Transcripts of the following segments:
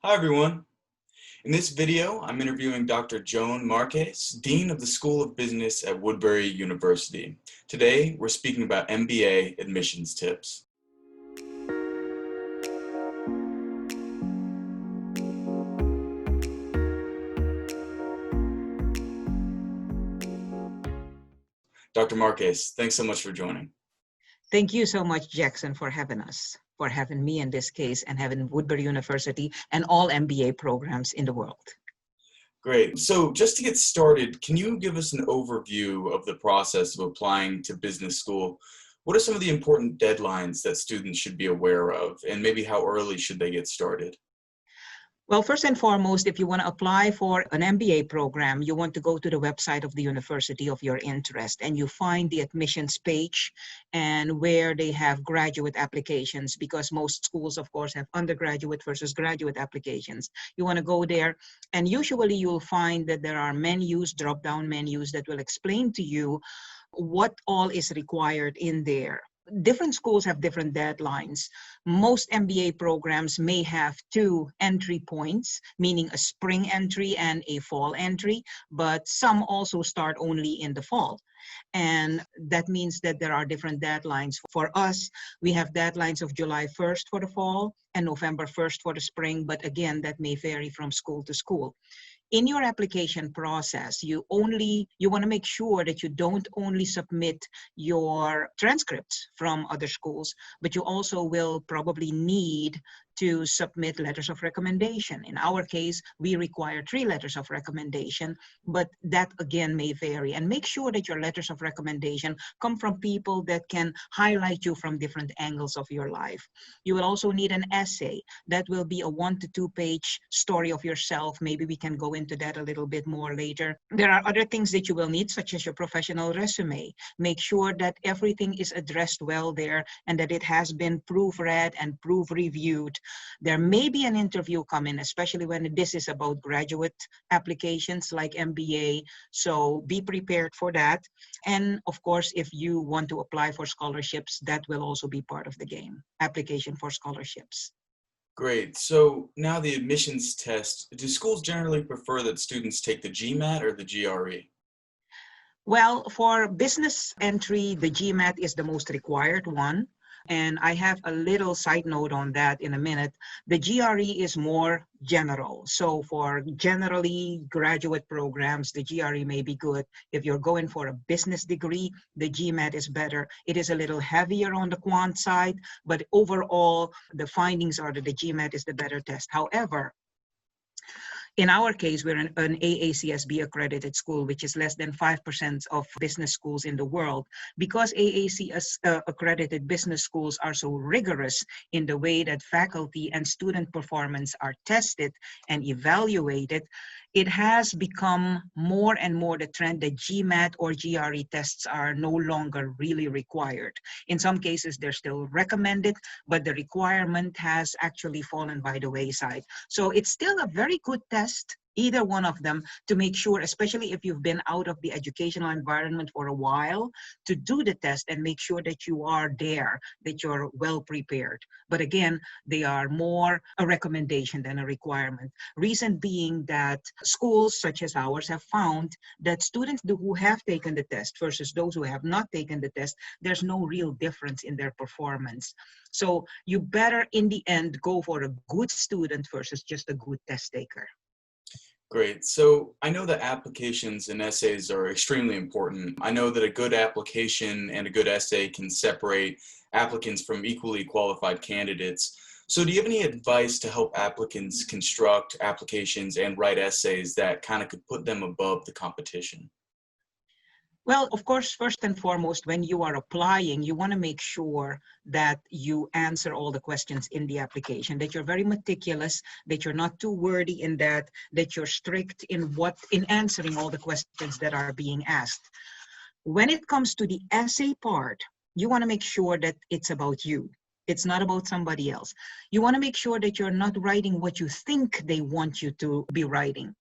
Hi everyone. In this video, I'm interviewing Dr. Joan Marques, Dean of the School of Business at Woodbury University. Today, we're speaking about MBA admissions tips. Dr. Marques, thanks so much for joining. Thank you so much, Jackson, for having me in this case, and having Woodbury University and all MBA programs in the world. Great. So just to get started, can you give us an overview of the process of applying to business school? What are some of the important deadlines that students should be aware of, and maybe how early should they get started? Well, first and foremost, if you want to apply for an MBA program, you want to go to the website of the university of your interest, and you find the admissions page and where they have graduate applications, because most schools, of course, have undergraduate versus graduate applications. You want to go there, and usually you'll find that there are menus, drop-down menus that will explain to you what all is required in there. Different schools have different deadlines. Most MBA programs may have two entry points, meaning a spring entry and a fall entry, but some also start only in the fall. And that means that there are different deadlines. For us, we have deadlines of July 1st for the fall and November 1st for the spring, but again, that may vary from school to school. In your application process, you want to make sure that you don't only submit your transcripts from other schools, but you also will probably need to submit letters of recommendation. In our case, we require 3 letters of recommendation, but that again may vary. And make sure that your letters of recommendation come from people that can highlight you from different angles of your life. You will also need an essay. That will be a 1 to 2 page story of yourself. Maybe we can go into that a little bit more later. There are other things that you will need, such as your professional resume. Make sure that everything is addressed well there and that it has been proofread and proof reviewed. There may be an interview coming, especially when this is about graduate applications like MBA. So be prepared for that. And of course, if you want to apply for scholarships, that will also be part of the game, application for scholarships. Great. So now the admissions test, do schools generally prefer that students take the Gmat or the GRE? Well, for business entry, the Gmat is the most required one. And I have a little side note on that in a minute. The GRE is more general. So for generally graduate programs, the GRE may be good. If you're going for a business degree, the Gmat is better. It is a little heavier on the quant side, but overall, the findings are that the Gmat is the better test. However, in our case, we're an AACSB accredited school, which is less than 5% of business schools in the world. Because AACS accredited business schools are so rigorous in the way that faculty and student performance are tested and evaluated, it has become more and more the trend that Gmat or GRE tests are no longer really required. In some cases, they're still recommended, but the requirement has actually fallen by the wayside. So it's still a very good test, either one of them, to make sure, especially if you've been out of the educational environment for a while, to do the test and make sure that you are there, that you're well prepared. But again, they are more a recommendation than a requirement. Reason being that schools such as ours have found that students who have taken the test versus those who have not taken the test, there's no real difference in their performance. So you better, in the end, go for a good student versus just a good test taker. Great. So I know that applications and essays are extremely important. I know that a good application and a good essay can separate applicants from equally qualified candidates. So do you have any advice to help applicants construct applications and write essays that kind of could put them above the competition? Well, of course, first and foremost, when you are applying, you want to make sure that you answer all the questions in the application, that you're very meticulous, that you're not too wordy in that you're strict in answering all the questions that are being asked. When it comes to the essay part, you want to make sure that it's about you. It's not about somebody else. You want to make sure that you're not writing what you think they want you to be writing.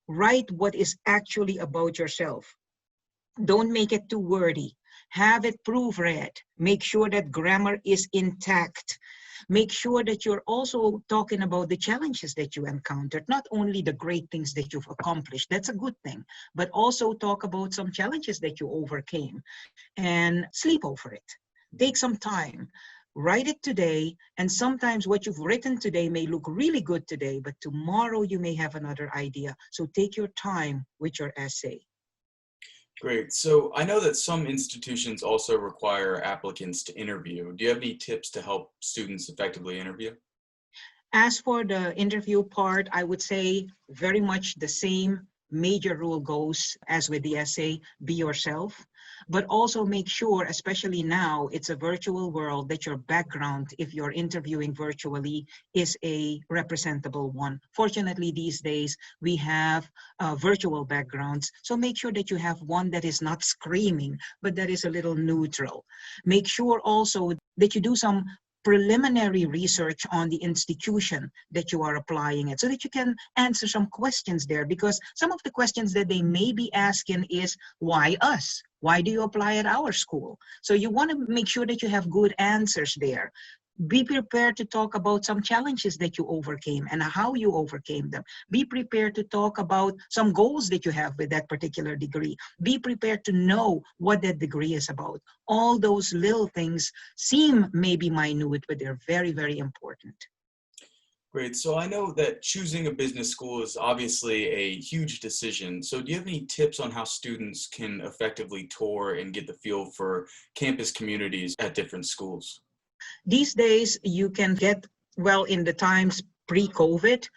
Write what is actually about yourself. Don't make it too wordy. Have it proofread. Make sure that grammar is intact. Make sure that you're also talking about the challenges that you encountered, not only the great things that you've accomplished, that's a good thing, but also talk about some challenges that you overcame and sleep over it. Take some time. Write it today, and sometimes what you've written today may look really good today, but tomorrow you may have another idea. So take your time with your essay. Great. So I know that some institutions also require applicants to interview. Do you have any tips to help students effectively interview? As for the interview part, I would say very much the same major rule goes as with the essay: be yourself, but also make sure, especially now, it's a virtual world, that your background, if you're interviewing virtually, is a representable one. Fortunately, these days, we have virtual backgrounds, so make sure that you have one that is not screaming, but that is a little neutral. Make sure also that you do some preliminary research on the institution that you are applying at, so that you can answer some questions there, because some of the questions that they may be asking is, why us? Why do you apply at our school? So you want to make sure that you have good answers there. Be prepared to talk about some challenges that you overcame and how you overcame them. Be prepared to talk about some goals that you have with that particular degree. Be prepared to know what that degree is about. All those little things seem maybe minute, but they're very, very important. Great. So I know that choosing a business school is obviously a huge decision. So do you have any tips on how students can effectively tour and get the feel for campus communities at different schools? These days, you can get, well, in the times pre-COVID,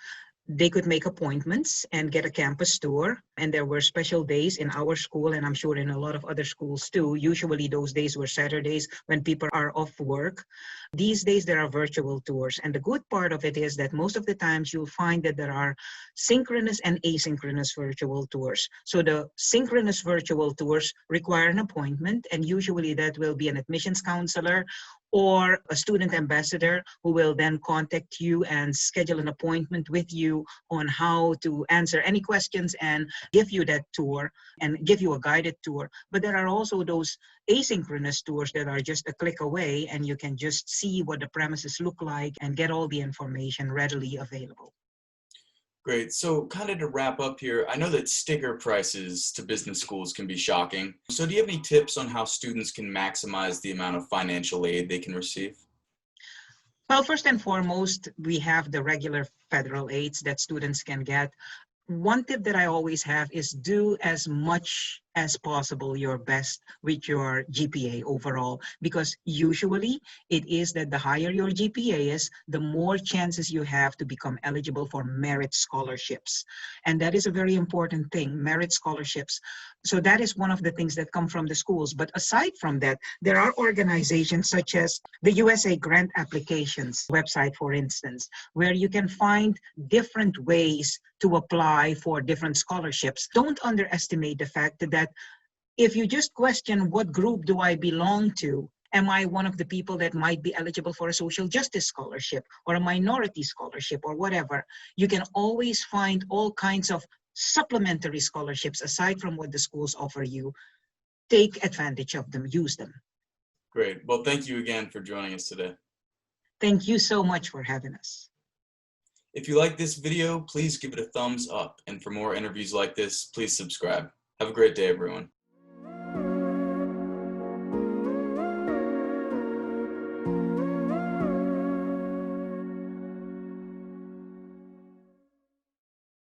they could make appointments and get a campus tour. And there were special days in our school, and I'm sure in a lot of other schools too. Usually those days were Saturdays when people are off work. These days there are virtual tours. And the good part of it is that most of the times you'll find that there are synchronous and asynchronous virtual tours. So the synchronous virtual tours require an appointment, and usually that will be an admissions counselor or a student ambassador who will then contact you and schedule an appointment with you on how to answer any questions and give you that tour and give you a guided tour. But there are also those asynchronous tours that are just a click away, and you can just see what the premises look like and get all the information readily available. Great. So kind of to wrap up here, I know that sticker prices to business schools can be shocking. So do you have any tips on how students can maximize the amount of financial aid they can receive? Well, first and foremost, we have the regular federal aids that students can get. One tip that I always have is do as much as possible your best with your GPA overall, because usually it is that the higher your GPA is, the more chances you have to become eligible for merit scholarships. And that is a very important thing, merit scholarships. So that is one of the things that come from the schools. But aside from that, there are organizations such as the USA Grant Applications website, for instance, where you can find different ways to apply for different scholarships. Don't underestimate the fact that if you just question, what group do I belong to? Am I one of the people that might be eligible for a social justice scholarship or a minority scholarship or whatever? You can always find all kinds of supplementary scholarships aside from what the schools offer you. Take advantage of them, use them. Great. Well, thank you again for joining us today. Thank you so much for having us. If you like this video, please give it a thumbs up. And for more interviews like this, please subscribe. Have a great day, everyone.